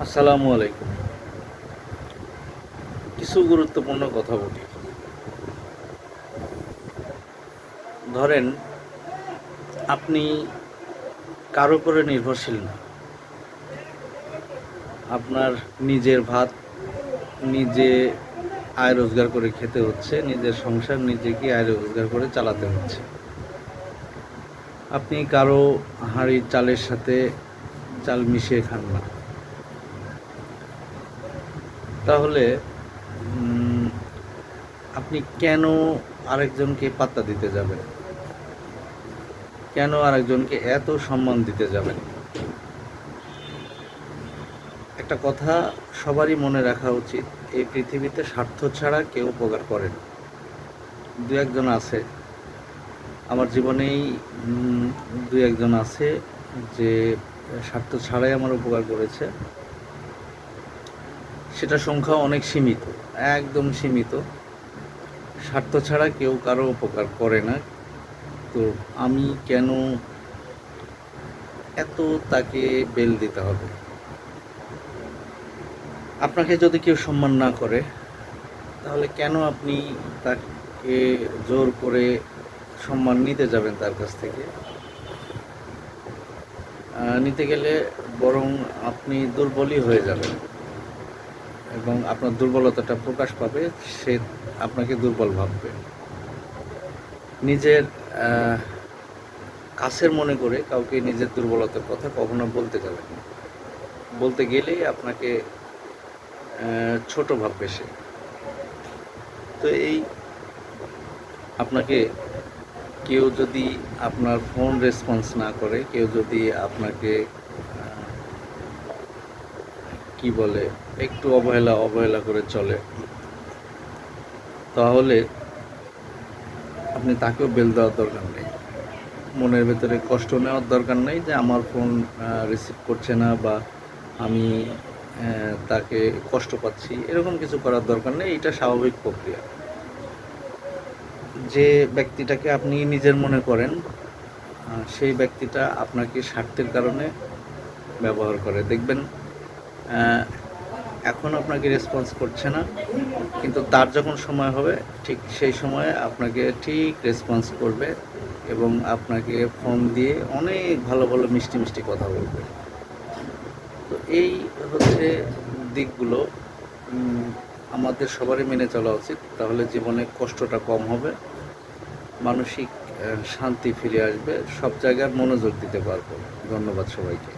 আসসালামু আলাইকুম। কিছু গুরুত্বপূর্ণ কথা বলি। ধরেন আপনি কারো উপরে নির্ভরশীল না। আপনার নিজের ভাত নিজে আয় রোজগার করে খেতে হচ্ছে, নিজের সংসার নিজেকে আয় রোজগার করে চালাতে হচ্ছে। আপনি কারো হাঁড়ির চালের সাথে চাল মিশিয়ে খান না। তাহলে আপনি কেন আরেকজনকে পাত্তা দিতে যাবেন? কেন আরেকজনকে এত সম্মান দিতে যাবেন? একটা কথা সবারই মনে রাখা উচিত, এই পৃথিবীতে স্বার্থ ছাড়া কেউ উপকার করে না। দু একজন আছে, আমার জীবনেই দু একজন আছে যে স্বার্থ ছাড়াই আমার উপকার করেছে। সেটা সংখ্যা অনেক সীমিত, একদম সীমিত। স্বার্থ ছাড়া কেউ কারো উপকার করে না। তো আমি কেন এত তাকে বেল দিতে হবে? আপনাকে যদি কেউ সম্মান না করে, তাহলে কেন আপনি তাকে জোর করে সম্মান নিতে যাবেন তার কাছ থেকে? নিতে গেলে বরং আপনি দুর্বলই হয়ে যাবেন এবং আপনার দুর্বলতাটা প্রকাশ পাবে, সে আপনাকে দুর্বল ভাববে। নিজের কাছের মনে করে কাউকে নিজের দুর্বলতার কথা কখনো বলতে যাবেন না। বলতে গেলেই আপনাকে ছোট ভাববে সে। তো এই আপনাকে কেউ যদি আপনার ফোন রেসপন্স না করে, কেউ যদি আপনাকে কি বলে একটু অবহেলা করে চলে, তাহলে আপনি তাকেও বেল দেওয়ার দরকার নেই। মনের ভেতরে কষ্ট নেওয়ার দরকার নেই যে আমার ফোন রিসিভ করছে না বা আমি তাকে কষ্ট পাচ্ছি, এরকম কিছু করার দরকার নেই। এটা স্বাভাবিক প্রক্রিয়া। যে ব্যক্তিটাকে আপনি নিজের মনে করেন, সেই ব্যক্তিটা আপনাকে স্বার্থের কারণে ব্যবহার করে। দেখবেন এখন আপনাকে রেসপন্স করছে না, কিন্তু তার যখন সময় হবে ঠিক সেই সময়ে আপনাকে ঠিক রেসপন্স করবে এবং আপনাকে ফোন দিয়ে অনেক ভালো ভালো মিষ্টি মিষ্টি কথা বলবে। তো এই হচ্ছে দিকগুলো আমাদের সবারই মেনে চলা উচিত। তাহলে জীবনে কষ্টটা কম হবে, মানসিক শান্তি ফিরে আসবে, সব জায়গায় মনোযোগ দিতে পারবো। ধন্যবাদ সবাইকে।